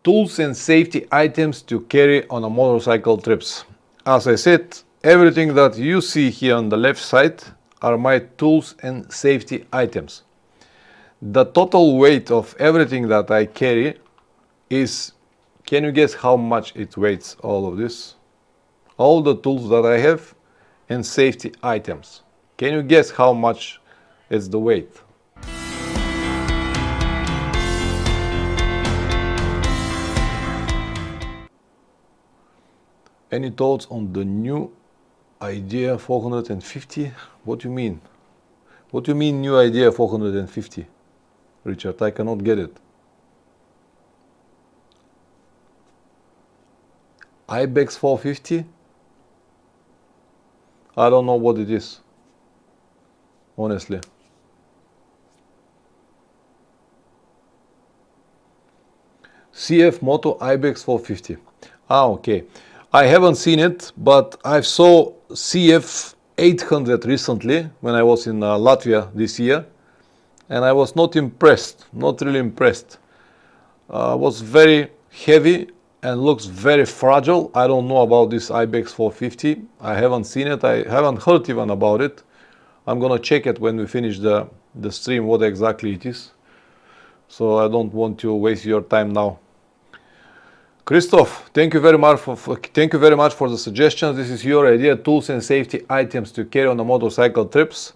tools and safety items to carry on a motorcycle trips. As I said, everything that you see here on the left side are my tools and safety items. The total weight of everything that I carry is, can you guess how much it weighs, all of this? All the tools that I have and safety items. Can you guess how much is the weight? Any thoughts on the new idea 450? What do you mean? What do you mean new idea 450? Richard, I cannot get it. Ibex 450? I don't know what it is, honestly. CF Moto Ibex 450. Ah, okay. I haven't seen it, but I saw CF 800 recently when I was in Latvia this year, and I was not impressed, not really impressed. Was very heavy and looks very fragile. I don't know about this Ibex 450. I haven't seen it. I haven't heard even about it. I'm gonna check it when we finish the stream, what exactly it is. So I don't want to waste your time now. Christoph, thank you very much for the suggestions. This is your idea, tools and safety items to carry on the motorcycle trips.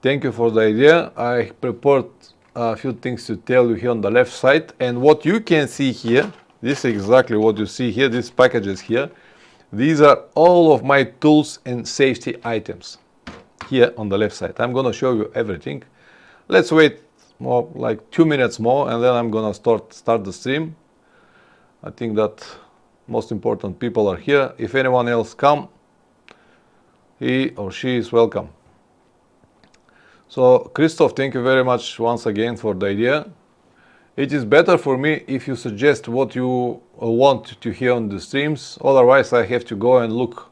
Thank you for the idea. I prepared a few things to tell you here on the left side. And what you can see here, this is exactly what you see here, these packages here. These are all of my tools and safety items here on the left side. I'm gonna show you everything. Let's wait more like 2 minutes more, and then I'm gonna start the stream. I think that most important people are here. If anyone else come, he or she is welcome. So Christoph, thank you very much once again for the idea. It is better for me if you suggest what you want to hear on the streams. Otherwise I have to go and look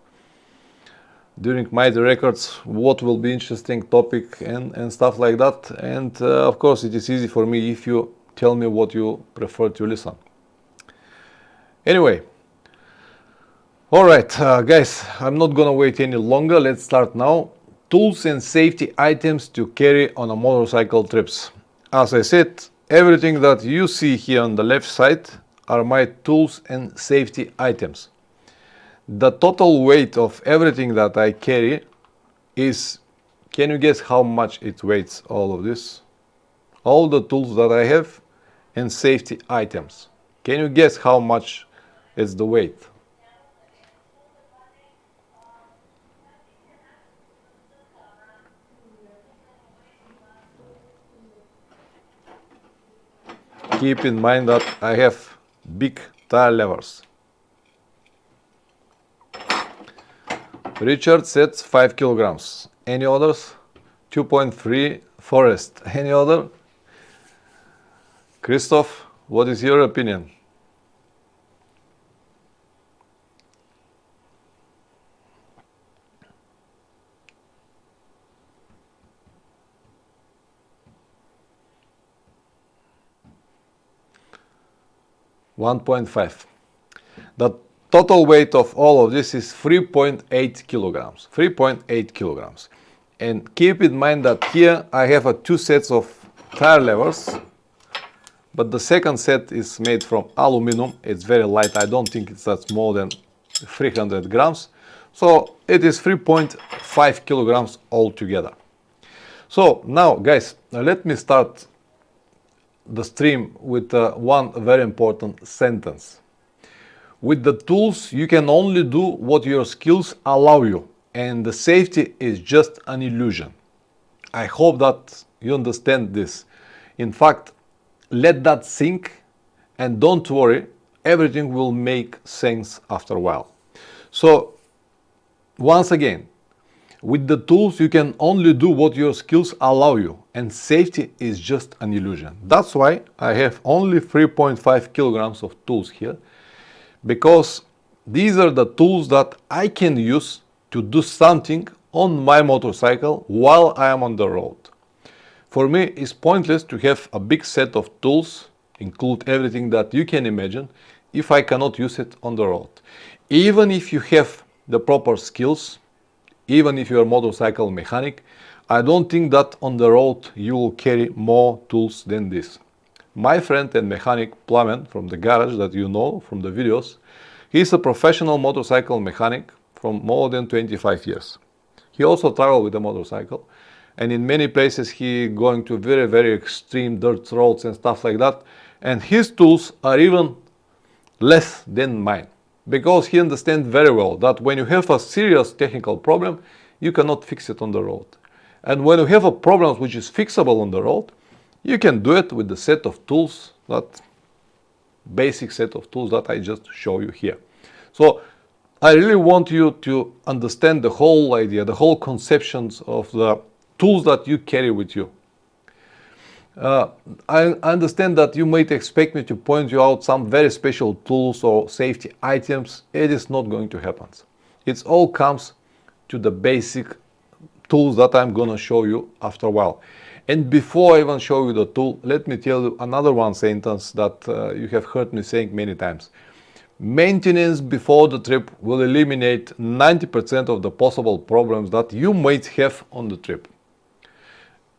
during my records what will be interesting topic and stuff like that. And of course it is easy for me if you tell me what you prefer to listen. Anyway, all right, guys, I'm not gonna wait any longer. Let's start now. Tools and safety items to carry on a motorcycle trips. As I said, everything that you see here on the left side are my tools and safety items. The total weight of everything that I carry is, can you guess how much it weighs, all of this? All the tools that I have and safety items. Can you guess how much is the weight? Keep in mind that I have big tire levers. Richard said 5 kilograms. Any others? 2.3 Forest. Any other? Christoph, what is your opinion? $1.5. The total weight of all of this is 3.8 kilograms. 3.8 kilograms. And keep in mind that here I have 2 sets of tire levers, but the second set is made from aluminum. It's very light. I don't think that's more than 300 grams. So it is 3.5 kilograms altogether. So now, guys, let me start the stream with one very important sentence. With the tools, you can only do what your skills allow you, and the safety is just an illusion. I hope that you understand this. In fact, let that sink and don't worry, everything will make sense after a while. So, once again, with the tools, you can only do what your skills allow you, and safety is just an illusion. That's why I have only 3.5 kilograms of tools here, because these are the tools that I can use to do something on my motorcycle while I am on the road. For me, it's pointless to have a big set of tools include everything that you can imagine, if I cannot use it on the road. Even if you have the proper skills, even if you're a motorcycle mechanic, I don't think that on the road you will carry more tools than this. My friend and mechanic Plamen from the garage that you know from the videos, he's a professional motorcycle mechanic from more than 25 years. He also travels with a motorcycle, and in many places he going to very, very extreme dirt roads and stuff like that, and his tools are even less than mine, because he understands very well that when you have a serious technical problem, you cannot fix it on the road. And when you have a problem which is fixable on the road, you can do it with the set of tools, that basic set of tools that I just show you here. So I really want you to understand the whole idea, the whole conceptions of the tools that you carry with you. I understand that you might expect me to point you out some very special tools or safety items. It is not going to happen. It all comes to the basic tools that I'm going to show you after a while. And before I even show you the tool, let me tell you another one sentence that you have heard me saying many times. Maintenance before the trip will eliminate 90% of the possible problems that you might have on the trip.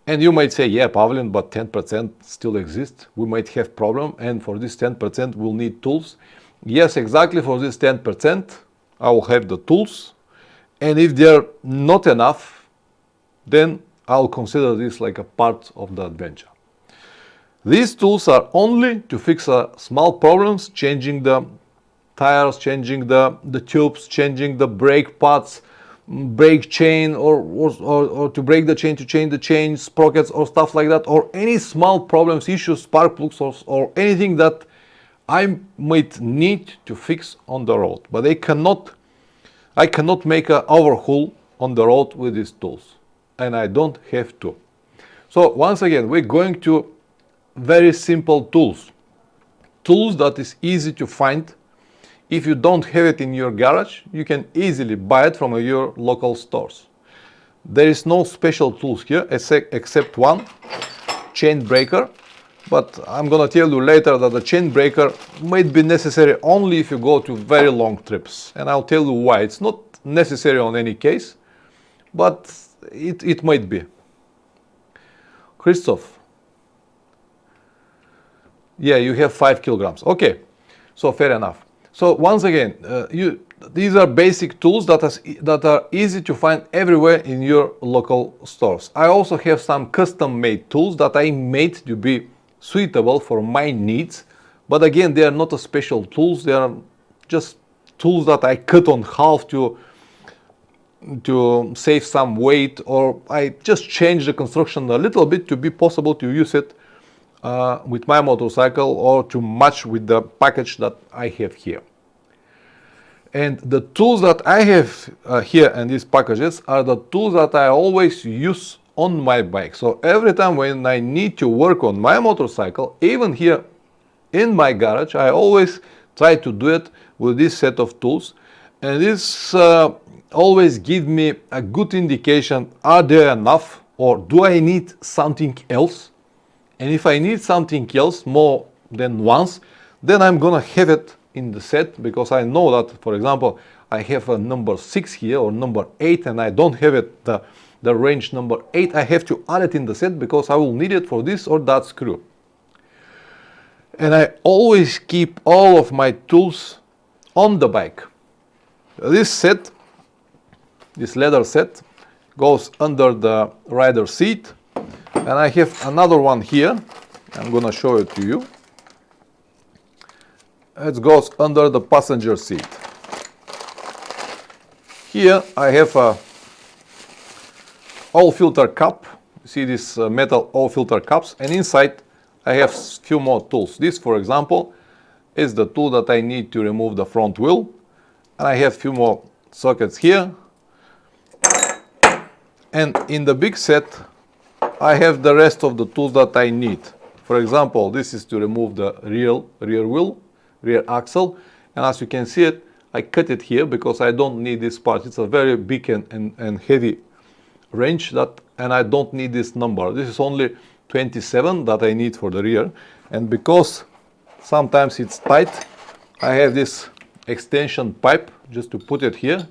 And you might say, yeah, Pavlin, but 10% still exists. We might have problem, and for this 10% we'll need tools. Yes, exactly, for this 10% I will have the tools, and if they're not enough, then I'll consider this like a part of the adventure. These tools are only to fix small problems, changing the tires, changing the tubes, changing the brake pads, brake chain, or to break the chain, to change the chain sprockets or stuff like that, or any small problems, issues, spark plugs, or anything that I might need to fix on the road. But I cannot make an overhaul on the road with these tools, and I don't have to. So once again, we're going to very simple tools that is easy to find. If you don't have it in your garage, you can easily buy it from your local stores. There is no special tools here except one chain breaker, but I'm gonna tell you later that the chain breaker might be necessary only if you go to very long trips, and I'll tell you why. It's not necessary on any case, but it might be. Christoph, yeah, you have 5 kilograms. Okay, so fair enough. So once again, these are basic tools that are easy to find everywhere in your local stores. I also have some custom-made tools that I made to be suitable for my needs, but again, they are not a special tools. They are just tools that I cut on half to save some weight, or I just change the construction a little bit to be possible to use it with my motorcycle, or to match with the package that I have here. And the tools that I have here in these packages are the tools that I always use on my bike. So every time when I need to work on my motorcycle, even here in my garage, I always try to do it with this set of tools. And this always gives me a good indication, are there enough, or do I need something else? And if I need something else more than once, then I'm gonna have it in the set, because I know that, for example, I have a number 6 here or number 8, and I don't have it the range number 8. I have to add it in the set because I will need it for this or that screw. And I always keep all of my tools on the bike. This set, this leather set, goes under the rider seat, and I have another one here. I'm gonna show it to you. It goes under the passenger seat. Here I have a oil filter cup. You see these metal oil filter cups, and inside I have few more tools. This, for example, is the tool that I need to remove the front wheel, and I have few more sockets here. And in the big set I have the rest of the tools that I need. For example, this is to remove the rear wheel, rear axle, and as you can see it, I cut it here because I don't need this part. It's a very big and heavy wrench, and I don't need this number. This is only 27 that I need for the rear, and because sometimes it's tight. I have this extension pipe just to put it here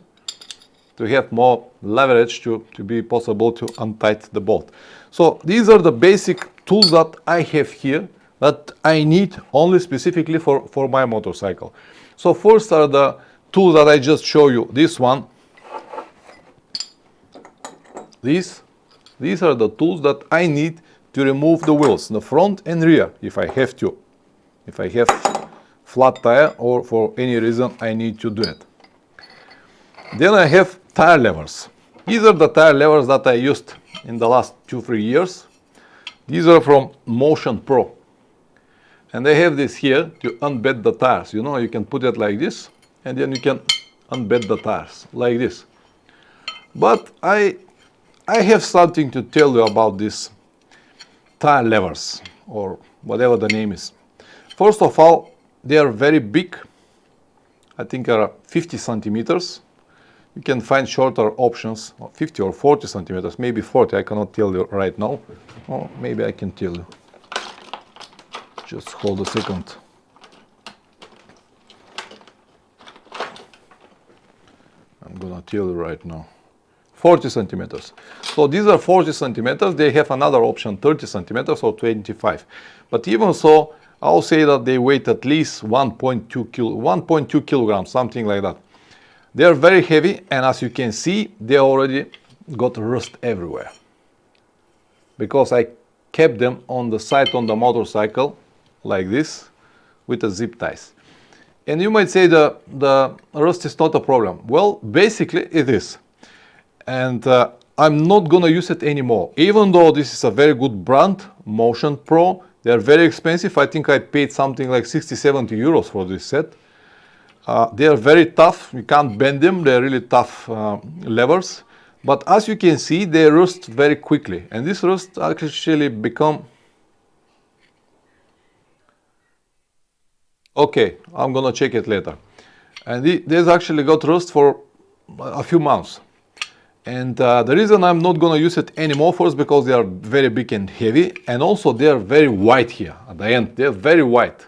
to have more leverage to be possible to untight the bolt. So these are the basic tools that I have here that I need only specifically for my motorcycle. So first are the tools that I just show you. This one, these are the tools that I need to remove the wheels, the front and rear, if I have to. If I have flat tire or for any reason I need to do it. Then I have tire levers. These are the tire levers that I used in the last 2-3 years. These are from Motion Pro. And they have this here to unbed the tires. You know, you can put it like this and then you can unbed the tires like this. But I have something to tell you about these tire levers or whatever the name is. First of all, they are very big. I think are 50 centimeters. You can find shorter options, 50 or 40 centimeters, maybe 40, I cannot tell you right now. Or maybe I can tell you. Just hold a second. I'm gonna tell you right now. 40 centimeters. So these are 40 centimeters. They have another option, 30 centimeters or 25. But even so, I'll say that they weigh at least 1.2 kilograms, something like that. They are very heavy, and as you can see, they already got rust everywhere. Because I kept them on the side on the motorcycle, like this, with the zip ties. And you might say the rust is not a problem. Well, basically it is. And I'm not gonna use it anymore. Even though this is a very good brand, Motion Pro, they're very expensive. I think I paid something like 60-70 euros for this set. They are very tough. You can't bend them. They're really tough levers. But as you can see, they rust very quickly. And this rust actually become... Okay, I'm gonna check it later. And these actually got rust for a few months. And the reason I'm not gonna use it anymore, first because they are very big and heavy, and also they are very white here at the end. They're very white.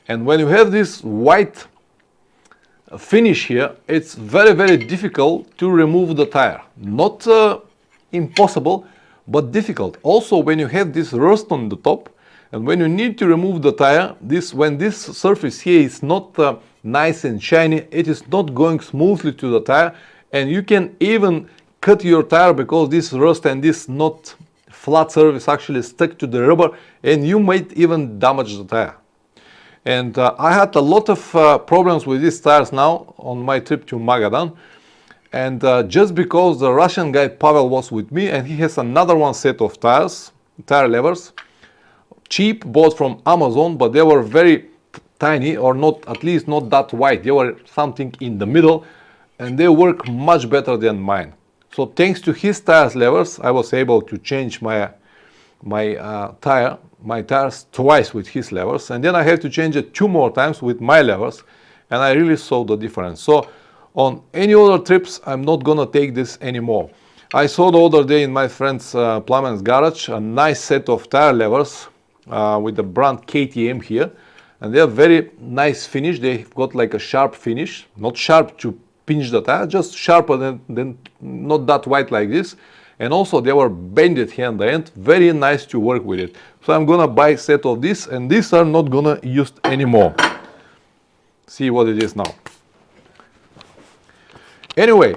And when you have this white finish here, it's very, very difficult to remove the tire. Not impossible, but difficult. Also, when you have this rust on the top, and when you need to remove the tire, when this surface here is not nice and shiny, it is not going smoothly to the tire, and you can even cut your tire because this rust and this not flat surface actually stuck to the rubber, and you might even damage the tire. And I had a lot of problems with these tires now on my trip to Magadan. And just because the Russian guy Pavel was with me, and he has another one set of tires, tire levers, cheap, bought from Amazon, but they were very tiny, or not, at least not that wide. They were something in the middle, and they work much better than mine. So thanks to his tires levers, I was able to change my tires twice with his levers, and then I had to change it 2 more times with my levers, and I really saw the difference. So on any other trips, I'm not gonna take this anymore. I saw the other day in my friend's Plumman's garage a nice set of tire levers with the brand KTM here, and they are very nice finish. They've got like a sharp finish, not sharp to pinch the tire, just sharper than not that white like this. And also they were bended here in the end, very nice to work with it. So I'm gonna buy a set of this, and these are not gonna use anymore. See what it is now. Anyway,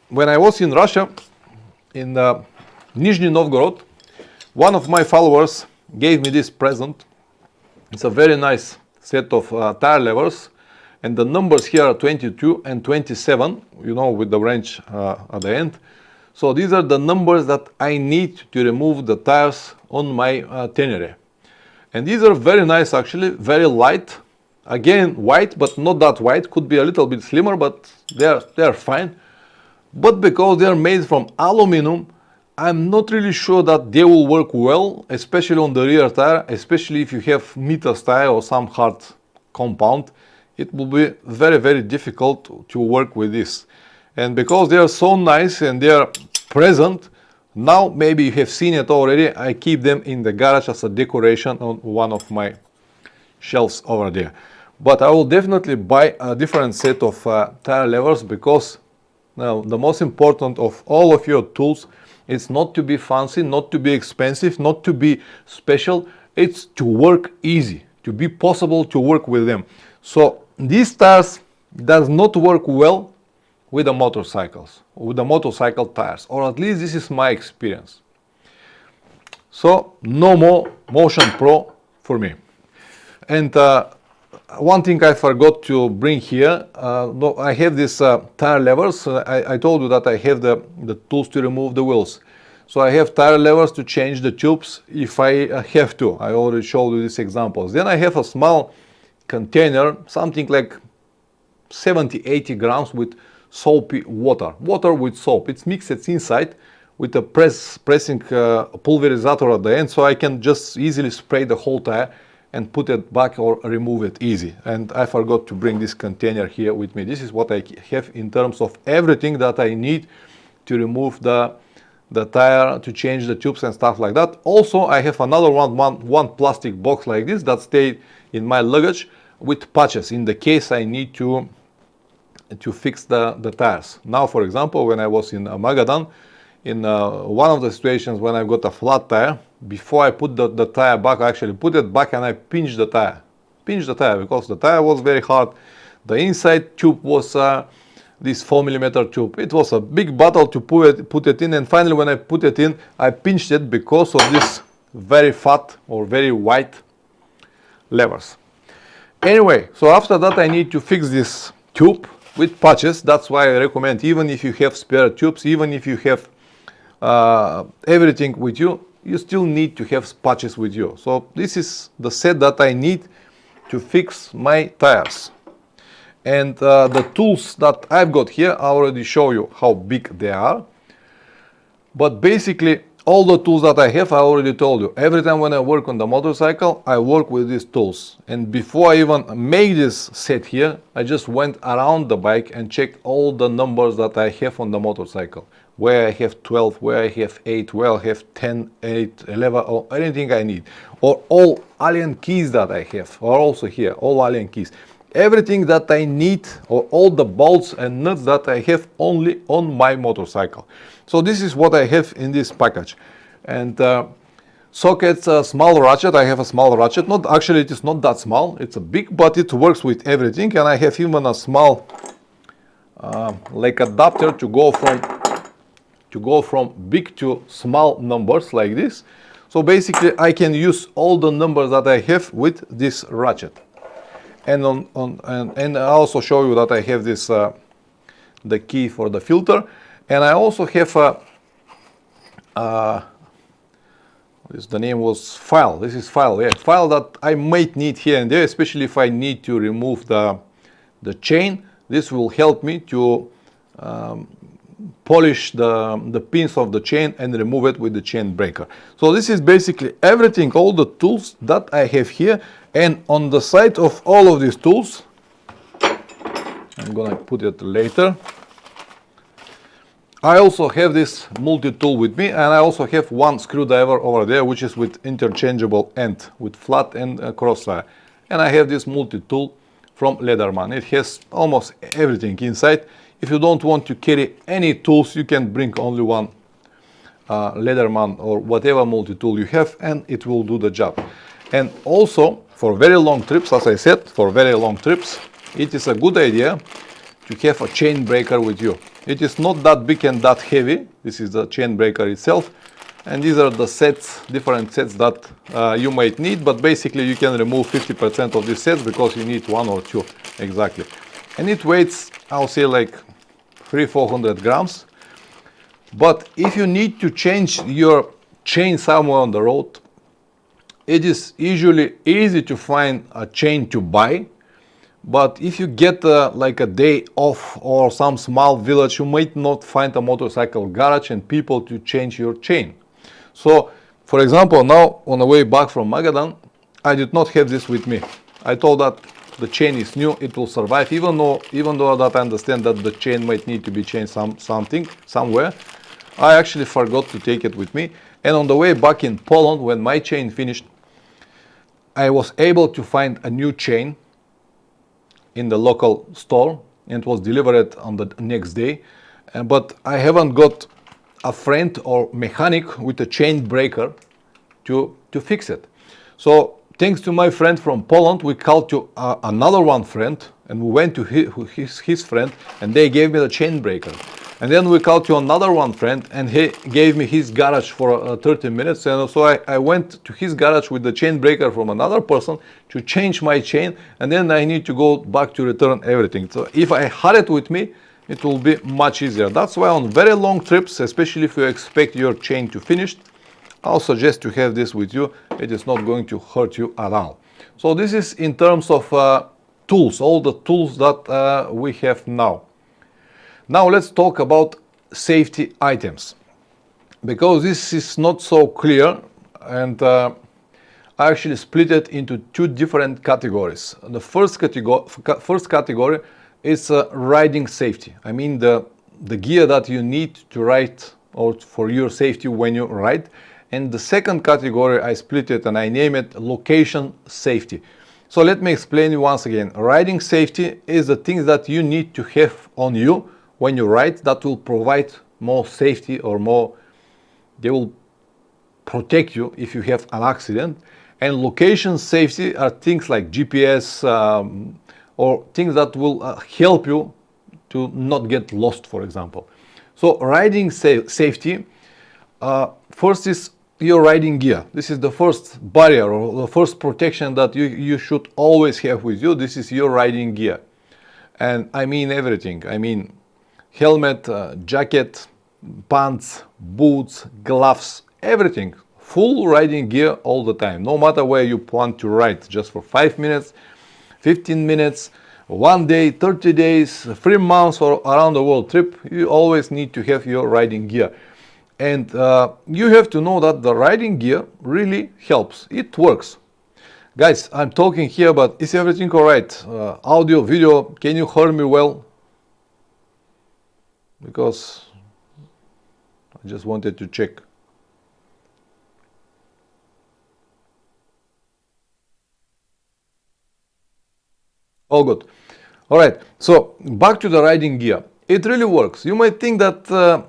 when I was in Russia, in Nizhny Novgorod, one of my followers gave me this present. It's a very nice set of tire levers, and the numbers here are 22 and 27, you know, with the wrench at the end. So these are the numbers that I need to remove the tires on my Tenere. And these are very nice actually, very light. Again, white, but not that white. Could be a little bit slimmer, but they're fine. But because they're made from aluminum, I'm not really sure that they will work well, especially on the rear tire, especially if you have metal tire or some hard compound. It will be very, very difficult to work with this. And because they are so nice and they are present, now maybe you have seen it already, I keep them in the garage as a decoration on one of my shelves over there. But I will definitely buy a different set of tire levers, because now the most important of all of your tools is not to be fancy, not to be expensive, not to be special. It's to work easy, to be possible to work with them. So these tires does not work well with the motorcycles, with the motorcycle tires, or at least this is my experience. So no more Motion Pro for me. And one thing I forgot to bring here, no, I have these tire levers. I told you that I have the tools to remove the wheels. So I have tire levers to change the tubes if I have to. I already showed you these examples. Then I have a small container, something like 70-80 grams with soapy water. Water with soap. It's mixed inside with a pressing pulverizator at the end, so I can just easily spray the whole tire and put it back or remove it easy. And I forgot to bring this container here with me. This is what I have in terms of everything that I need to remove the tire, to change the tubes and stuff like that. Also, I have another one plastic box like this that stayed in my luggage with patches in the case I need to fix the tires. Now, for example, when I was in Magadan, in one of the situations when I got a flat tire, before I put the tire back, I actually put it back and I pinched the tire. Because the tire was very hard. The inside tube was this 4mm tube. It was a big battle to put it in, and finally when I put it in, I pinched it because of this very fat or very white levers. Anyway, so after that I need to fix this tube with patches. That's why I recommend, even if you have spare tubes, even if you have everything with you, you still need to have patches with you. So this is the set that I need to fix my tires. And the tools that I've got here, I already show you how big they are. But basically, all the tools that I have, I already told you. Every time when I work on the motorcycle, I work with these tools. And before I even make this set here, I just went around the bike and checked all the numbers that I have on the motorcycle. Where I have 12, where I have 8, where I have 10, 8, 11, or anything I need. Or all Allen keys that I have are also here, all Allen keys. Everything that I need, or all the bolts and nuts that I have only on my motorcycle. So this is what I have in this package. And sockets, a small ratchet. I have a small ratchet. Not actually, it is not that small. It's a big, but it works with everything. And I have even a small, like adapter to go from big to small numbers like this. So basically, I can use all the numbers that I have with this ratchet. And and I also show you that I have this the key for the filter, and I also have the name was file. This is file, yeah, file that I might need here and there, especially if I need to remove the chain. This will help me to polish the pins of the chain and remove it with the chain breaker. So this is basically everything, all the tools that I have here. And on the side of all of these tools, I'm gonna put it later, I also have this multi-tool with me, and I also have one screwdriver over there, which is with interchangeable end, with flat and crossfire. And I have this multi-tool from Leatherman. It has almost everything inside. If you don't want to carry any tools, you can bring only one Leatherman or whatever multi-tool you have, and it will do the job. And also, for very long trips, as I said, for very long trips, it is a good idea to have a chain breaker with you. It is not that big and that heavy. This is the chain breaker itself. And these are the sets, different sets that you might need. But basically, you can remove 50% of these sets because you need one or two exactly. And it weighs, I'll say, like 300-400 grams. But if you need to change your chain somewhere on the road, it is usually easy to find a chain to buy. But if you get like a day off or some small village, you might not find a motorcycle garage and people to change your chain. So, for example, now on the way back from Magadan, I did not have this with me. I thought that the chain is new, it will survive, even though that I understand that the chain might need to be changed somewhere. I actually forgot to take it with me. And on the way back in Poland, when my chain finished, I was able to find a new chain in the local store and it was delivered on the next day. But I haven't got a friend or mechanic with a chain breaker to fix it. So thanks to my friend from Poland, we called to another one friend, and we went to his friend, and they gave me the chain breaker. And then we called to another one friend, and he gave me his garage for 30 minutes. And so I went to his garage with the chain breaker from another person to change my chain, and then I need to go back to return everything. So if I had it with me, it will be much easier. That's why on very long trips, especially if you expect your chain to finish, I'll suggest to have this with you. It is not going to hurt you at all. So this is in terms of tools, all the tools that we have now. Now let's talk about safety items, because this is not so clear, and I actually split it into two different categories. The first category is riding safety. I mean the gear that you need to ride or for your safety when you ride. And the second category, I split it and I name it location safety. So let me explain you once again. Riding safety is the things that you need to have on you when you ride that will provide more safety, or more, they will protect you if you have an accident. And location safety are things like GPS or things that will help you to not get lost, for example. So riding safety, first is your riding gear. This is the first barrier or the first protection that you should always have with you. This is your riding gear. And I mean everything. I mean helmet, jacket, pants, boots, gloves, everything. Full riding gear all the time. No matter where you plan to ride, just for 5 minutes, 15 minutes, 1 day, 30 days, 3 months, or around the world trip, you always need to have your riding gear. And you have to know that the riding gear really helps. It works. Guys, I'm talking here, but is everything all right? Audio, video, can you hear me well? Because I just wanted to check. All good. All right, so back to the riding gear. It really works. You might think that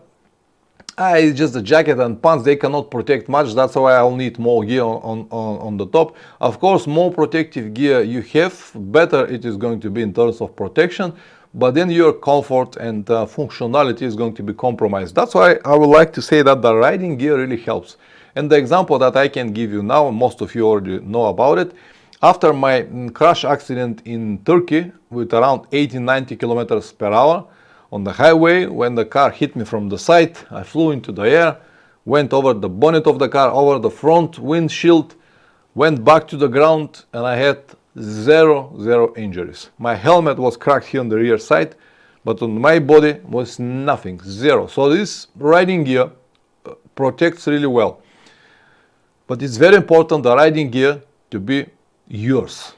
it's just a jacket and pants, they cannot protect much, that's why I'll need more gear on the top. Of course, more protective gear you have, better it is going to be in terms of protection, but then your comfort and functionality is going to be compromised. That's why I would like to say that the riding gear really helps. And the example that I can give you now, most of you already know about it. After my crash accident in Turkey with around 80-90 kilometers per hour on the highway, when the car hit me from the side, I flew into the air, went over the bonnet of the car, over the front windshield, went back to the ground, and I had zero injuries. My helmet was cracked here on the rear side, but on my body was nothing, zero. So this riding gear protects really well. But it's very important, the riding gear, to be yours.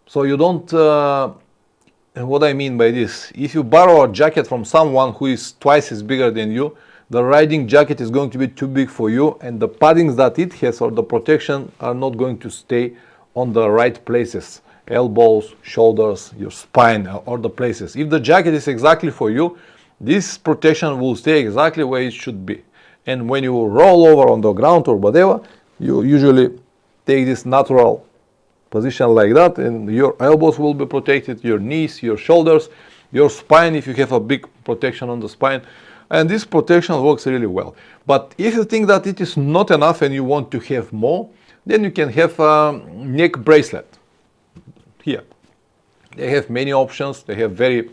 So you don't, and what I mean by this, if you borrow a jacket from someone who is twice as bigger than you, the riding jacket is going to be too big for you, and the paddings that it has or the protection are not going to stay on the right places. Elbows, shoulders, your spine, or the places. If the jacket is exactly for you, this protection will stay exactly where it should be. And when you roll over on the ground or whatever, you usually take this natural position like that, and your elbows will be protected, your knees, your shoulders, your spine if you have a big protection on the spine. And this protection works really well. But if you think that it is not enough and you want to have more, then you can have a neck bracelet. Here, they have many options. They have very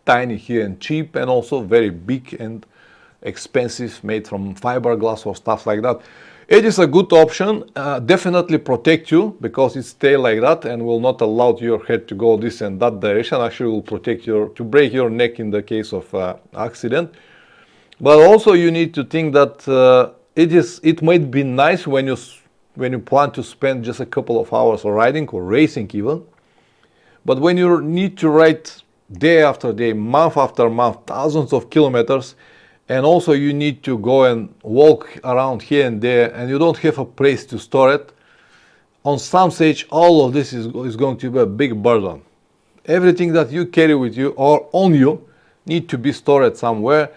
tiny here and cheap, and also very big and expensive, made from fiberglass or stuff like that. It is a good option, definitely protect you, because it stays like that and will not allow your head to go this and that direction. Actually will protect to break your neck in the case of accident. But also you need to think that it might be nice when you plan to spend just a couple of hours riding or racing even. But when you need to ride day after day, month after month, thousands of kilometers, and also you need to go and walk around here and there, and you don't have a place to store it, on some stage all of this is going to be a big burden. Everything that you carry with you or on you need to be stored somewhere,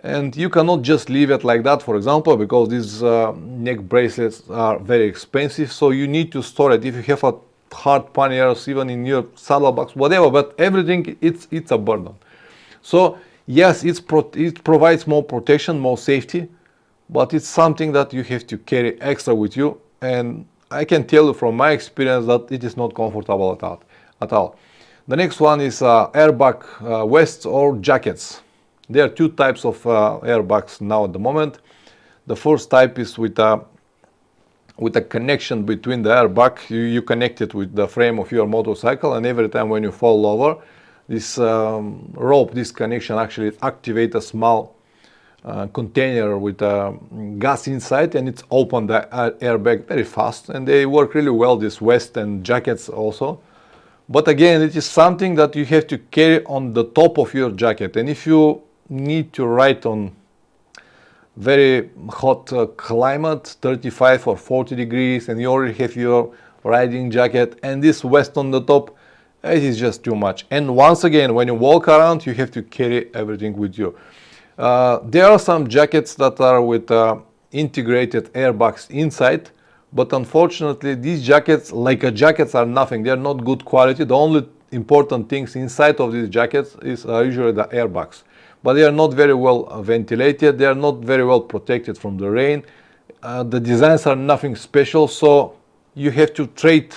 and you cannot just leave it like that, for example, because these neck bracelets are very expensive, so you need to store it. If you have a hard panniers, even in your saddlebags, whatever, but everything, it's a burden. So yes, it provides more protection, more safety, but it's something that you have to carry extra with you, and I can tell you from my experience that it is not comfortable at all. The next one is airbag vests or jackets. There are two types of airbags now at the moment. The first type is with a connection between the airbag. You connect it with the frame of your motorcycle, and every time when you fall over, this rope, this connection actually activates a small container with gas inside, and it's open the airbag very fast, and they work really well, this vest and jackets also. But again, it is something that you have to carry on the top of your jacket, and if you need to ride on very hot climate, 35 or 40 degrees, and you already have your riding jacket and this vest on the top, it is just too much. And once again, when you walk around, you have to carry everything with you. There are some jackets that are with integrated airbags inside, but unfortunately these jackets, like jackets, are nothing. They are not good quality. The only important things inside of these jackets is usually the airbags, but they are not very well ventilated. They are not very well protected from the rain. The designs are nothing special, so you have to trade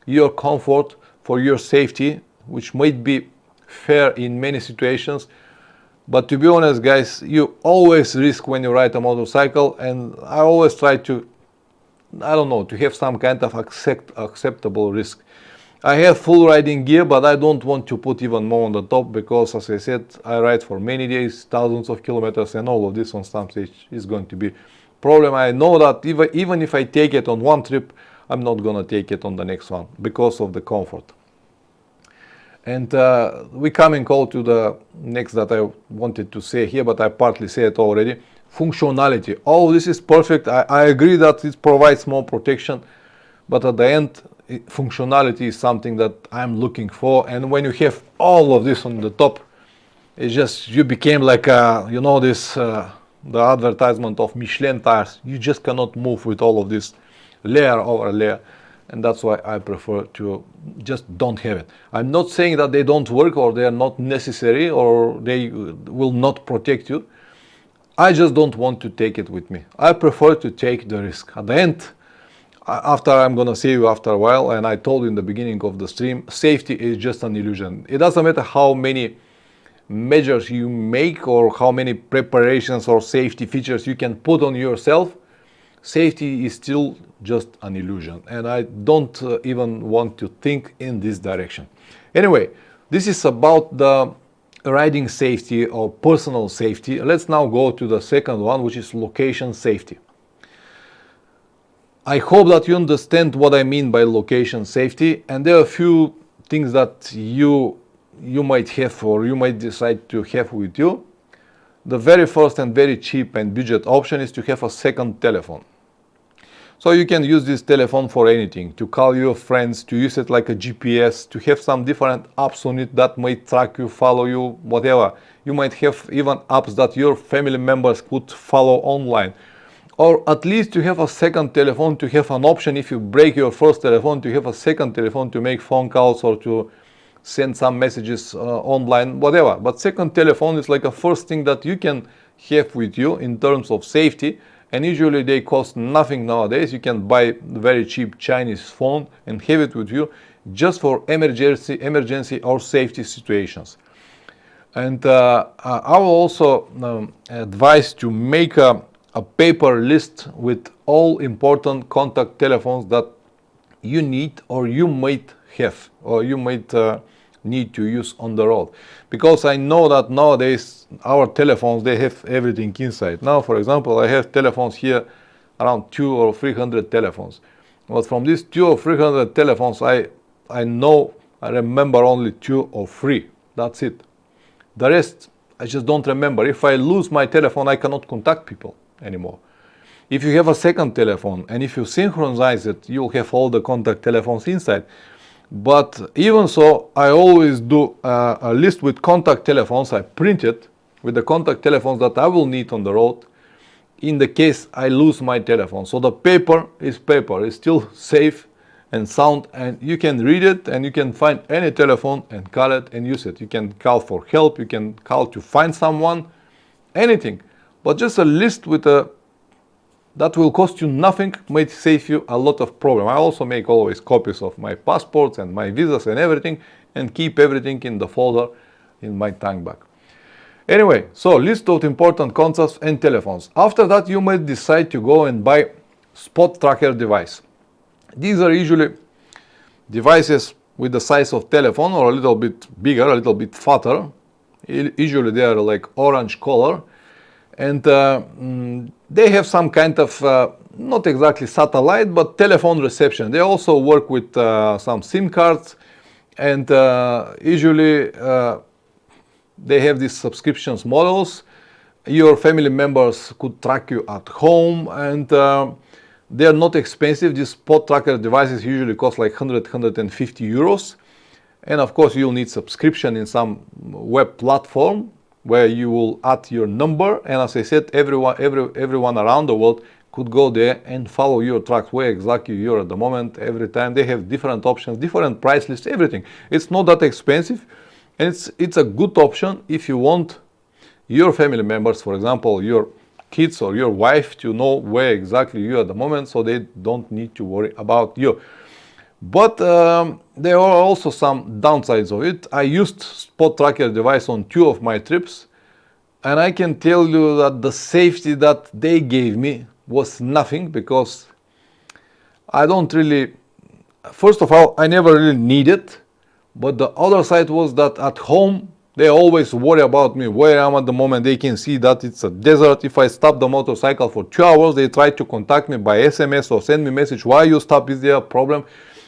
your comfort for your safety, which might be fair in many situations. But to be honest, guys, you always risk when you ride a motorcycle, and I always try to, I don't know, to have some kind of acceptable risk. I have full riding gear, but I don't want to put even more on the top, because, as I said, I ride for many days, thousands of kilometers, and all of this on some stage is going to be a problem. I know that even if I take it on one trip, I'm not going to take it on the next one because of the comfort. And we coming all to the next that I wanted to say here, but I partly said it already. Functionality. Oh, this is perfect. I agree that it provides more protection, but at the end, functionality is something that I'm looking for. And when you have all of this on the top, it's just, you became like you know, this the advertisement of Michelin tires. You just cannot move with all of this layer over layer, and that's why I prefer to just don't have it. I'm not saying that they don't work or they are not necessary or they will not protect you. I just don't want to take it with me. I prefer to take the risk. At the end, after I'm gonna see you after a while, and I told you in the beginning of the stream, safety is just an illusion. It doesn't matter how many measures you make or how many preparations or safety features you can put on yourself. Safety is still just an illusion, and I don't even want to think in this direction. Anyway, this is about the riding safety or personal safety. Let's now go to the second one, which is location safety. I hope that you understand what I mean by location safety, and there are a few things that you might have or you might decide to have with you. The very first and very cheap and budget option is to have a second telephone. So you can use this telephone for anything, to call your friends, to use it like a GPS, to have some different apps on it that might track you, follow you, whatever. You might have even apps that your family members could follow online. Or at least to have a second telephone, to have an option if you break your first telephone, to have a second telephone to make phone calls or to send some messages online, whatever. But second telephone is like a first thing that you can have with you in terms of safety. And usually they cost nothing nowadays. You can buy very cheap Chinese phone and have it with you just for emergency or safety situations. And I will also advise to make a paper list with all important contact telephones that you need or you might have or you might need to use on the road, because I know that nowadays our telephones, they have everything inside. Now, for example, I have telephones here, around 200 or 300 telephones, but from these 200 or 300 telephones, I remember only 2 or 3. That's it. The rest I just don't remember. If I lose my telephone, I cannot contact people anymore. If you have a second telephone and if you synchronize it, you'll have all the contact telephones inside. But even so, I always do a list with contact telephones. I print it with the contact telephones that I will need on the road in the case I lose my telephone. So the paper is still safe and sound, and you can read it and you can find any telephone and call it and use it. You can call for help, you can call to find someone, anything. But just a list with that will cost you nothing, might save you a lot of problem. I also make always copies of my passports and my visas and everything, and keep everything in the folder in my tank bag. Anyway, so list of important contacts and telephones. After that, you might decide to go and buy spot tracker device. These are usually devices with the size of telephone or a little bit bigger, a little bit fatter. Usually they are like orange color, and they have some kind of not exactly satellite but telephone reception. They also work with some SIM cards, and usually they have these subscriptions models. Your family members could track you at home, and they are not expensive. These spot tracker devices usually cost like 150 euros. And of course, you'll need subscription in some web platform where you will add your number. And as I said, everyone around the world could go there and follow your tracks, where exactly you're at the moment, every time. They have different options, different price lists, everything. It's not that expensive. And it's a good option if you want your family members, for example, your kids or your wife, to know where exactly you are at the moment, so they don't need to worry about you. But there are also some downsides of it. I used spot tracker device on 2 of my trips, and I can tell you that the safety that they gave me was nothing, because I don't really, first of all, I never really need it. But the other side was that at home, they always worry about me, where I am at the moment. They can see that it's a desert. If I stop the motorcycle for 2 hours, they try to contact me by SMS or send me message, why you stop, is there a problem?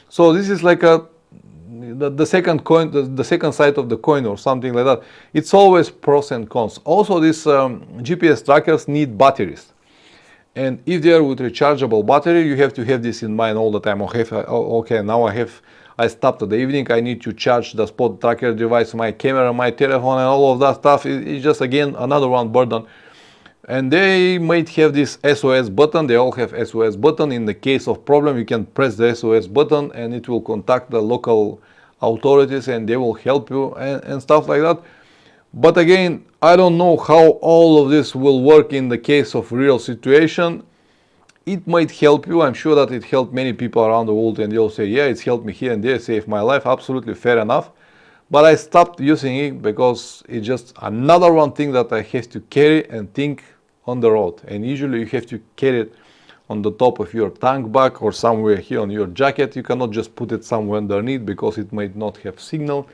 So this is like the second coin, the second side of the coin, or something like that. It's always pros and cons. Also, these GPS trackers need batteries. And if they are with rechargeable battery, you have to have this in mind all the time. Okay, now I stopped at the evening, I need to charge the spot tracker device, my camera, my telephone, and all of that stuff. It's just, again, another one burden. And they might have this SOS button. They all have SOS button. In the case of problem, you can press the SOS button and it will contact the local authorities and they will help you and stuff like that. But again, I don't know how all of this will work in the case of real situation. It might help you. I'm sure that it helped many people around the world, and they'll say, yeah, it's helped me here and there, saved my life. Absolutely fair enough. But I stopped using it because it's just another one thing that I have to carry and think on the road. And usually you have to carry it on the top of your tank bag or somewhere here on your jacket. You cannot just put it somewhere underneath because it might not have signal.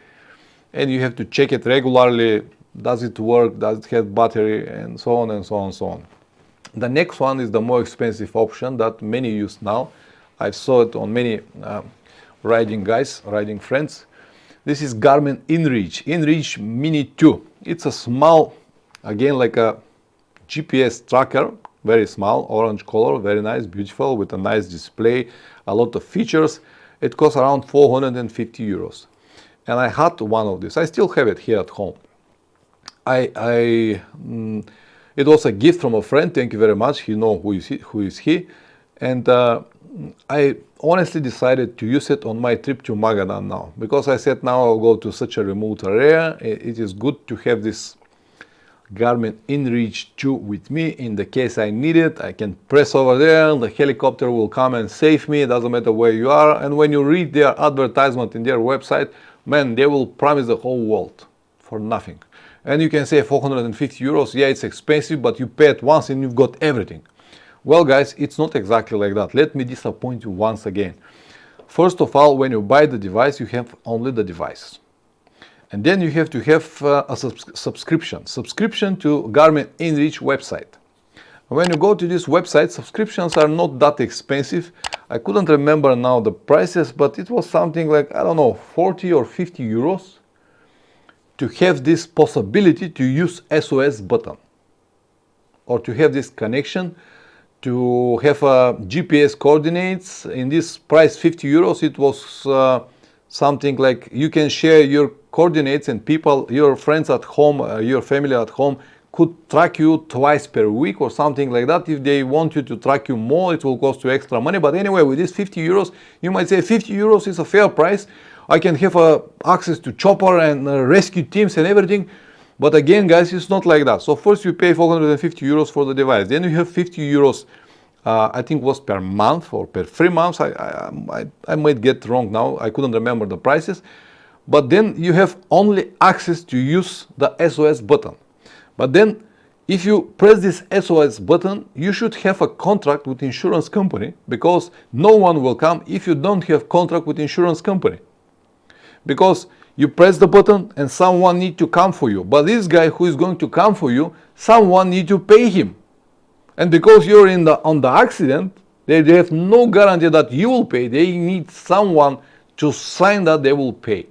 And you have to check it regularly. Does it work? Does it have battery? And so on and so on and so on. The next one is the more expensive option that many use now. I saw it on many riding friends. This is Garmin InReach Mini 2. It's a small, again, like a GPS tracker, very small, orange color, very nice, beautiful, with a nice display, a lot of features. It costs around 450 euros. And I had one of these. I still have it here at home. It was a gift from a friend. Thank you very much. He knows who is he. And I honestly decided to use it on my trip to Magadan now, because I said now I'll go to such a remote area. It is good to have this Garmin InReach 2 with me in the case I need it. I can press over there, the helicopter will come and save me. It doesn't matter where you are. And when you read their advertisement in their website, man, they will promise the whole world for nothing. And you can say 450 euros, yeah, it's expensive, but you pay it once and you've got everything. Well, guys, it's not exactly like that. Let me disappoint you once again. First of all, when you buy the device, you have only the device. And then you have to have a subscription to Garmin InReach website. When you go to this website, subscriptions are not that expensive. I couldn't remember now the prices, but it was something like, I don't know, 40 or 50 euros to have this possibility to use SOS button, or to have this connection to have GPS coordinates. In this price 50 euros, it was something like you can share your coordinates and people, your friends at home, your family at home could track you twice per week or something like that. If they want you to track you more, it will cost you extra money. But anyway, with this 50 euros, you might say 50 euros is a fair price. I can have access to chopper and rescue teams and everything. But again, guys, it's not like that. So first you pay 450 euros for the device. Then you have 50 euros, I think was per month or per 3 months. I might get wrong now. I couldn't remember the prices. But then you have only access to use the SOS button. But then if you press this SOS button, you should have a contract with insurance company, because no one will come if you don't have contract with insurance company. Because you press the button and someone need to come for you. But this guy who is going to come for you, someone need to pay him. And because you're on the accident, they have no guarantee that you will pay. They need someone to sign that they will pay.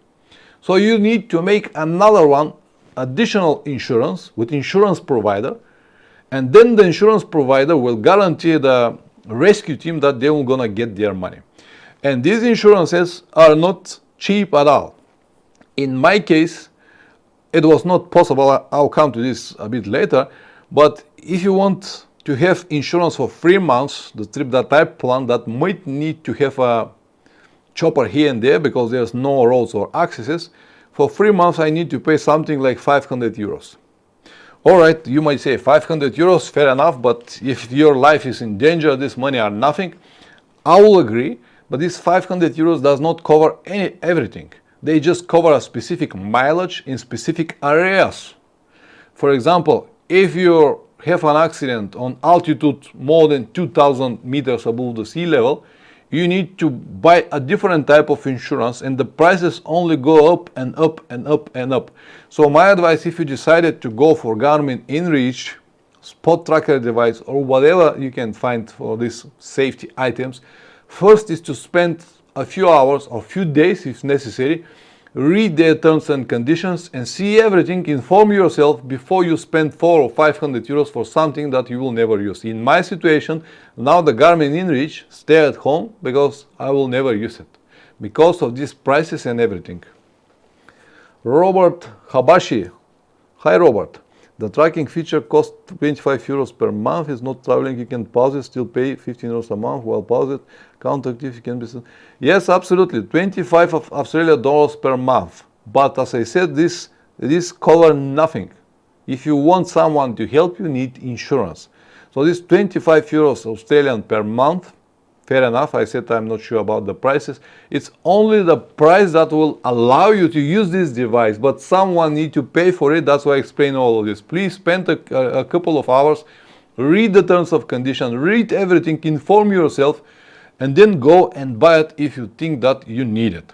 So you need to make another one, additional insurance with insurance provider, and then the insurance provider will guarantee the rescue team that they will gonna get their money. And these insurances are not cheap at all. In my case, it was not possible. I'll come to this a bit later. But if you want to have insurance for 3 months, the trip that I plan, that might need to have a chopper here and there because there's no roads or accesses. For 3 months, I need to pay something like 500 euros. All right, you might say 500 euros, fair enough. But if your life is in danger, this money are nothing. I will agree. But this 500 euros does not cover everything. They just cover a specific mileage in specific areas. For example, if you have an accident on altitude more than 2,000 meters above the sea level, you need to buy a different type of insurance, and the prices only go up and up and up and up. So my advice, if you decided to go for Garmin InReach, spot tracker device, or whatever you can find for these safety items, first is to spend a few hours or few days if necessary, read their terms and conditions and see everything, inform yourself before you spend 400 or 500 euros for something that you will never use. In my situation, now the Garmin InReach stay at home because I will never use it because of these prices and everything. Robert Habashi. Hi Robert. The tracking feature costs 25 euros per month. It's not traveling. You can pause it, still pay 15 euros a month while pause it. Count active, you can be... Yes, absolutely. 25 of Australian dollars per month. But as I said, this covers nothing. If you want someone to help you, need insurance. So this 25 euros Australian per month, fair enough. I said I'm not sure about the prices. It's only the price that will allow you to use this device, but someone need to pay for it. That's why I explain all of this. Please spend a couple of hours, read the terms of condition, read everything, inform yourself, and then go and buy it if you think that you need it.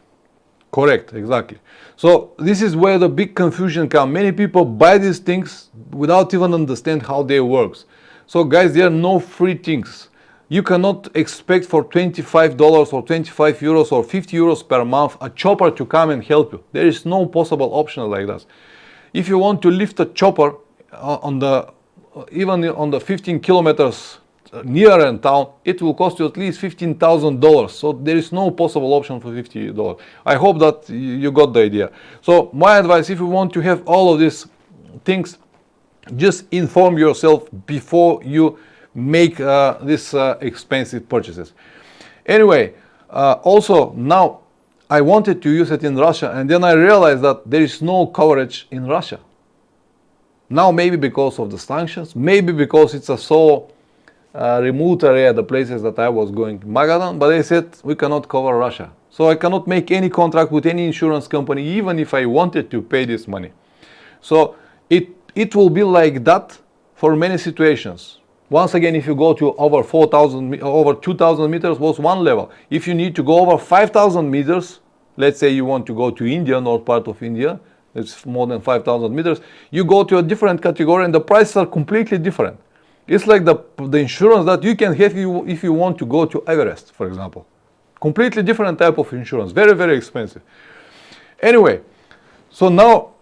Correct, exactly. So this is where the big confusion comes. Many people buy these things without even understand how they work. So guys, there are no free things. You cannot expect for $25 or 25 euros or 50 euros per month a chopper to come and help you. There is no possible option like that. If you want to lift a chopper even on the 15 kilometers near in town, it will cost you at least $15,000. So there is no possible option for $50. I hope that you got the idea. So my advice, if you want to have all of these things, just inform yourself before you make these expensive purchases. Anyway, also now I wanted to use it in Russia, and then I realized that there is no coverage in Russia. Now maybe because of the sanctions, maybe because it's a so remote area, the places that I was going, Magadan, but they said we cannot cover Russia. So I cannot make any contract with any insurance company, even if I wanted to pay this money. So it will be like that for many situations. Once again, if you go to over 4,000, over 2,000 meters was one level. If you need to go over 5,000 meters, let's say you want to go to India, north part of India, it's more than 5,000 meters, you go to a different category and the prices are completely different. It's like the insurance that you can have if you want to go to Everest, for example. Completely different type of insurance, very, very expensive. Anyway, so now,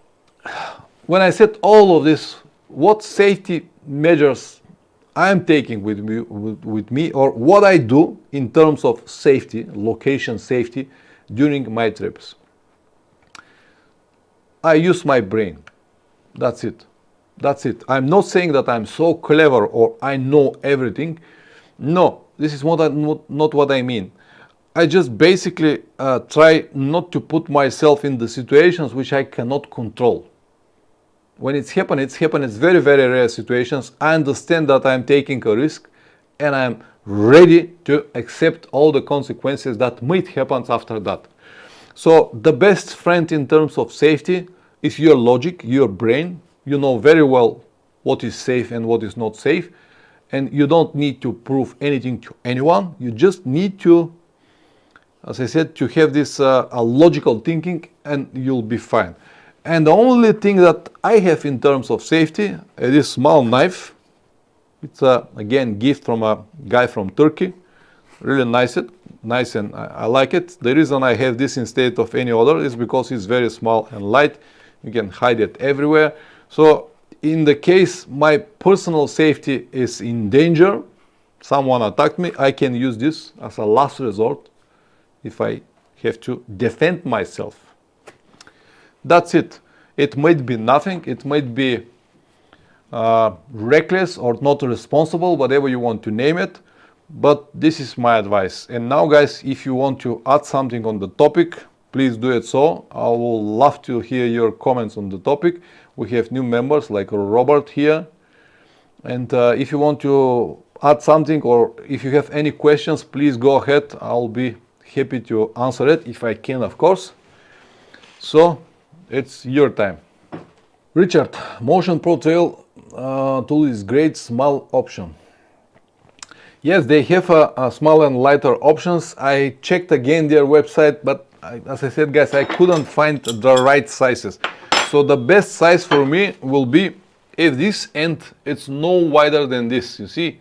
when I said all of this, what safety measures I'm taking with me, or what I do in terms of safety, location safety during my trips. I use my brain. That's it. That's it. I'm not saying that I'm so clever or I know everything. No, this is not what I mean. I just basically try not to put myself in the situations which I cannot control. When it's happened, it's happened. It's very, very rare situations. I understand that I'm taking a risk and I'm ready to accept all the consequences that might happen after that. So the best friend in terms of safety is your logic, your brain. You know very well what is safe and what is not safe. And you don't need to prove anything to anyone. You just need to, as I said, to have this a logical thinking, and you'll be fine. And the only thing that I have in terms of safety is this small knife. It's again gift from a guy from Turkey. Really nice and I like it. The reason I have this instead of any other is because it's very small and light. You can hide it everywhere. So in the case my personal safety is in danger, someone attacked me, I can use this as a last resort if I have to defend myself. That's it. It might be nothing. It might be reckless or not responsible, whatever you want to name it. But this is my advice. And now, guys, if you want to add something on the topic, please do it so. I will love to hear your comments on the topic. We have new members like Robert here. And if you want to add something, or if you have any questions, please go ahead. I'll be happy to answer it if I can, of course. So it's your time. Richard, Motion Pro Trail tool is great, small option. Yes, they have a small and lighter options. I checked again their website, but as I said, guys, I couldn't find the right sizes. So the best size for me will be if this end it's no wider than this, you see,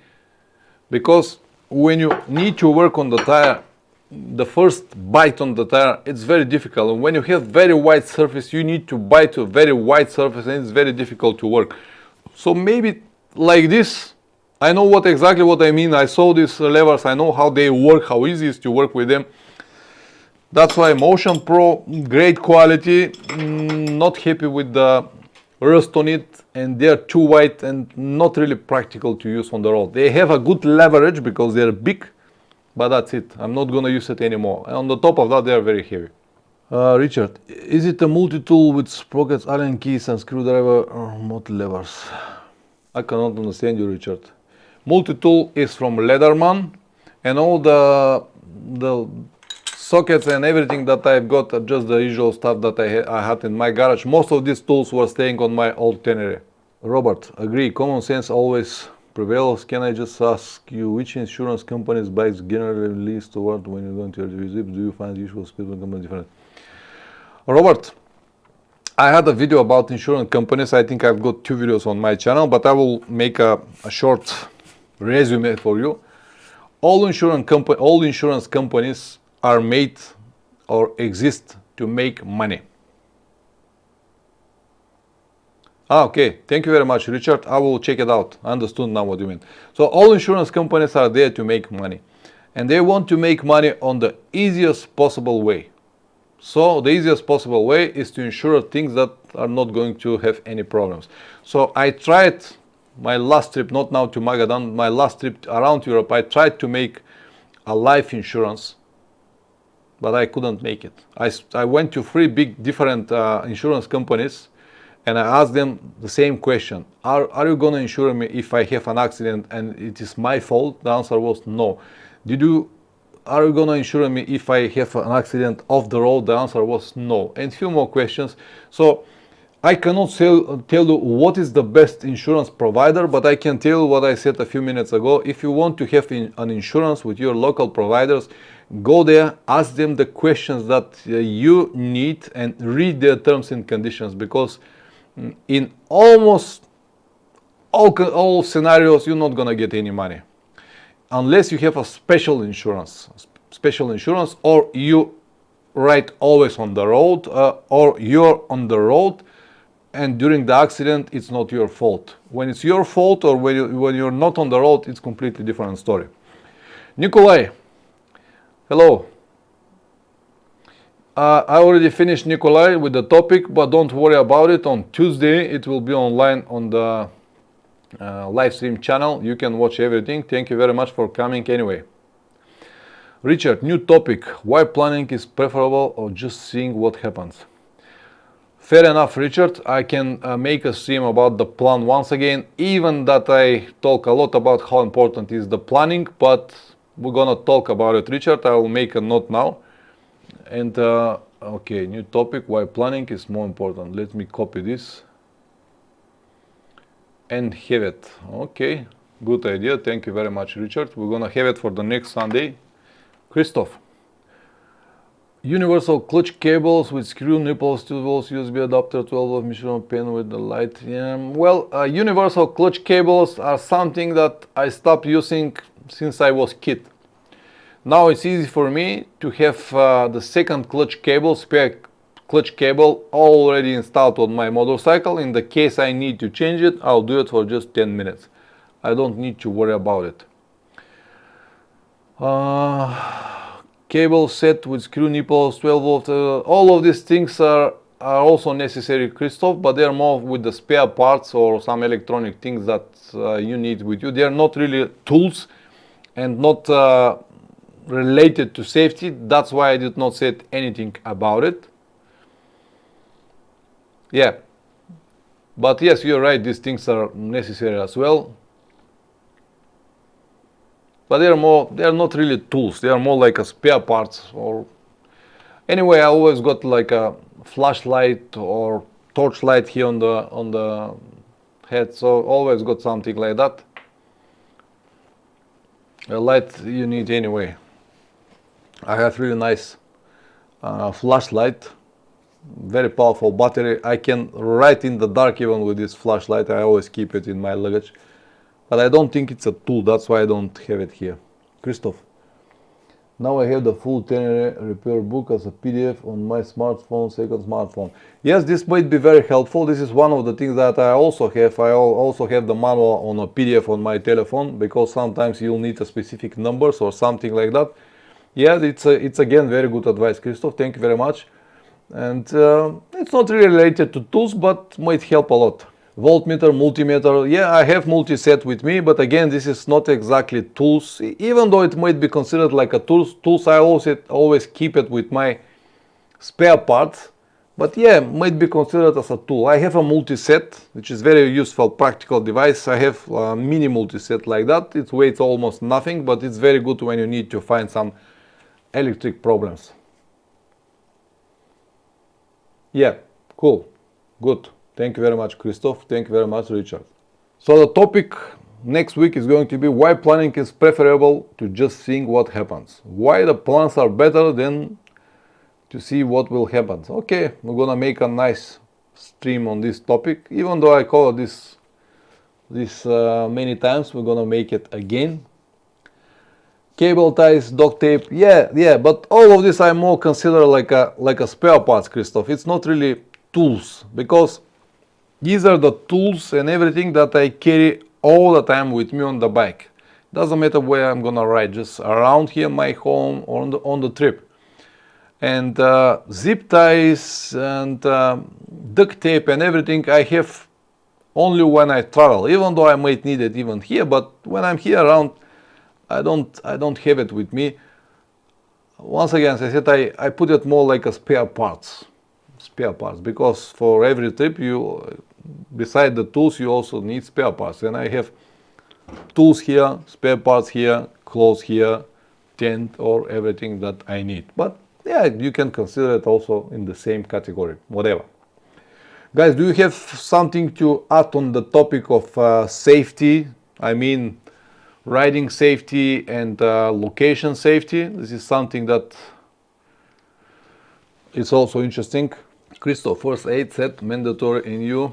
because when you need to work on the tire, the first bite on the tire, it's very difficult. And when you have very wide surface, you need to bite to a very wide surface, and it's very difficult to work. So maybe like this. I know exactly what I mean. I saw these levers. I know how they work, how easy it is to work with them. That's why Motion Pro, great quality. Not happy with the rust on it, and they're too wide and not really practical to use on the road. They have a good leverage because they're big, but that's it. I'm not gonna use it anymore. And on the top of that, they're very heavy. Richard, is it a multi-tool with sprockets, Allen keys and screwdriver, or not levers? I cannot understand you, Richard. Multi-tool is from Leatherman, and all the sockets and everything that I've got are just the usual stuff that I had in my garage. Most of these tools were staying on my old Tenere. Robert, agree, common sense always prevails. Can I just ask you which insurance company's bikes generally lean toward when you're going to visit? Do you find the usual speed company different? Robert, I had a video about insurance companies. I think I've got 2 videos on my channel, but I will make a short resume for you. All insurance companies are made or exist to make money. Okay, thank you very much, Richard. I will check it out. I understood now what you mean. So all insurance companies are there to make money, and they want to make money on the easiest possible way. So the easiest possible way is to insure things that are not going to have any problems. So I tried my last trip, not now to Magadan, my last trip around Europe, I tried to make a life insurance, but I couldn't make it. I went to 3 big different insurance companies, and I asked them the same question. Are you going to insure me if I have an accident and it is my fault? The answer was no. Are you going to insure me if I have an accident off the road? The answer was no. And a few more questions. So I cannot tell you what is the best insurance provider, but I can tell you what I said a few minutes ago. If you want to have an insurance with your local providers, go there, ask them the questions that you need, and read their terms and conditions, because in almost all scenarios you're not going to get any money unless you have a special insurance, or you ride always on the road, or you're on the road and during the accident it's not your fault. When it's your fault or when you're not on the road, it's completely different story. Nikolai, hello. I already finished, Nikolai, with the topic, but don't worry about it. On Tuesday it will be online on the live stream channel. You can watch everything. Thank you very much for coming anyway. Richard, new topic. Why planning is preferable or just seeing what happens? Fair enough, Richard. I can make a stream about the plan once again, even that I talk a lot about how important is the planning, but we're gonna talk about it, Richard. I will make a note now. And okay, new topic, why planning is more important. Let me copy this and have it. Okay, good idea. Thank you very much, Richard. We're gonna have it for the next Sunday. Christoph. Universal clutch cables with screw nipples, 2 volts USB adapter, 12 volt Michelin pen with the light. Well, universal clutch cables are something that I stopped using since I was kid. Now it's easy for me to have the second clutch cable, spare clutch cable, already installed on my motorcycle. In the case I need to change it, I'll do it for just 10 minutes. I don't need to worry about it. Cable set with screw nipples, 12 volt, all of these things are also necessary, Christoph, but they are more with the spare parts or some electronic things that you need with you. They are not really tools and not related to safety. That's why I did not say anything about it. Yeah, but yes, you're right, these things are necessary as well. But they are not really tools. They are more like a spare parts. Or anyway, I always got like a flashlight or torchlight here on the head, so always got something like that. A light you need anyway. I have really nice flashlight, very powerful battery. I can write in the dark even with this flashlight. I always keep it in my luggage. But I don't think it's a tool, that's why I don't have it here. Christoph. Now I have the full tenere repair book as a PDF on my smartphone, second smartphone. Yes, this might be very helpful. This is one of the things that I also have. I also have the manual on a PDF on my telephone, because sometimes you'll need a specific numbers or something like that. Yeah, it's again very good advice, Christoph. Thank you very much. And it's not really related to tools, but might help a lot. Voltmeter, multimeter, yeah, I have multi-set with me, but again, this is not exactly tools. Even though it might be considered like a tools, I always keep it with my spare parts. But yeah, might be considered as a tool. I have a multi-set, which is very useful, practical device. I have a mini multi-set like that. It weighs almost nothing, but it's very good when you need to find some electric problems. Yeah, cool, good. Thank you very much, Christoph. Thank you very much, Richard. So the topic next week is going to be why planning is preferable to just seeing what happens. Why the plans are better than to see what will happen. Okay, we're gonna make a nice stream on this topic. Even though I covered this many times, we're gonna make it again. Cable ties, duct tape, yeah, but all of this I more consider like a spare parts, Christoph. It's not really tools, because these are the tools and everything that I carry all the time with me on the bike. Doesn't matter where I'm gonna ride, just around here, my home, or on the trip. And zip ties and duct tape and everything I have only when I travel. Even though I might need it even here, but when I'm here around, I don't have it with me. Once again, as I said, I put it more like a spare parts, because for every trip beside the tools, you also need spare parts. And I have tools here, spare parts here, clothes here, tent, or everything that I need. But yeah, you can consider it also in the same category, whatever. Guys, do you have something to add on the topic of safety? I mean, riding safety and location safety. This is something that is also interesting. Christoph, first aid set mandatory in EU.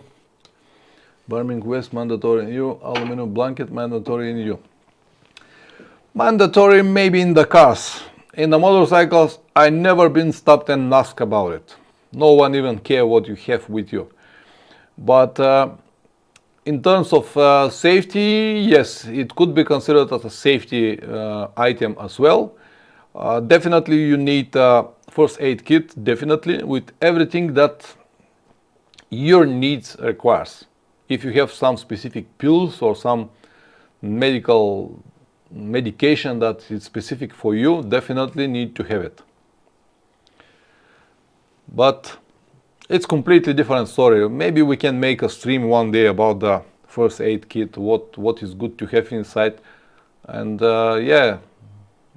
Birmingham West mandatory in EU. Aluminum blanket mandatory in EU. Mandatory maybe in the cars. In the motorcycles, I never been stopped and asked about it. No one even care what you have with you. But in terms of safety, yes, it could be considered as a safety item as well. Definitely you need a first aid kit, definitely, with everything that your needs requires. If you have some specific pills or some medication that is specific for you, definitely need to have it. But it's completely different story. Maybe we can make a stream one day about the first aid kit, what is good to have inside, and yeah,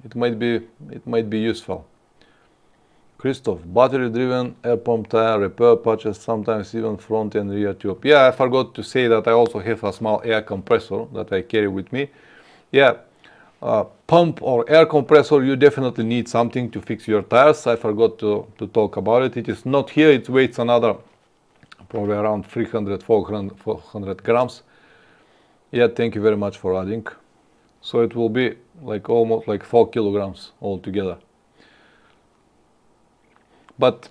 it might be useful. Christoph, battery-driven air pump tire, repair patches, sometimes even front and rear tube. Yeah, I forgot to say that I also have a small air compressor that I carry with me. Yeah, pump or air compressor, you definitely need something to fix your tires. I forgot to talk about it. It is not here. It weighs another probably around 400 grams. Yeah, thank you very much for adding. So it will be like almost like 4 kilograms altogether. But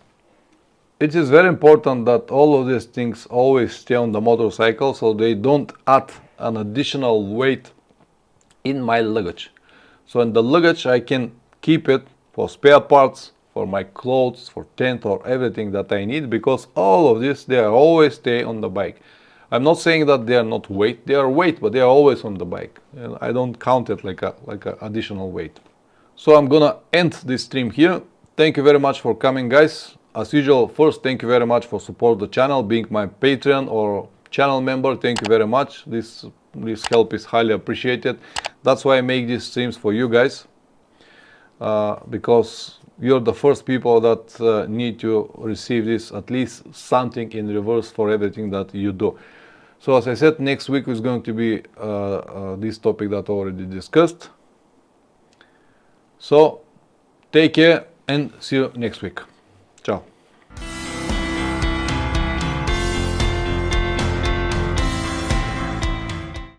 it is very important that all of these things always stay on the motorcycle, so they don't add an additional weight in my luggage. So in the luggage I can keep it for spare parts, for my clothes, for tent, or everything that I need, because all of this, they always stay on the bike. I'm not saying that they are not weight, they are weight, but they are always on the bike. And I don't count it like a additional weight. So I'm gonna end this stream here. Thank you very much for coming, guys. As usual, first, thank you very much for support the channel, being my Patreon or channel member. Thank you very much. This help is highly appreciated. That's why I make these streams for you guys, because you're the first people that need to receive this, at least something in reverse for everything that you do. So as I said, next week is going to be this topic that I already discussed. So take care and see you next week.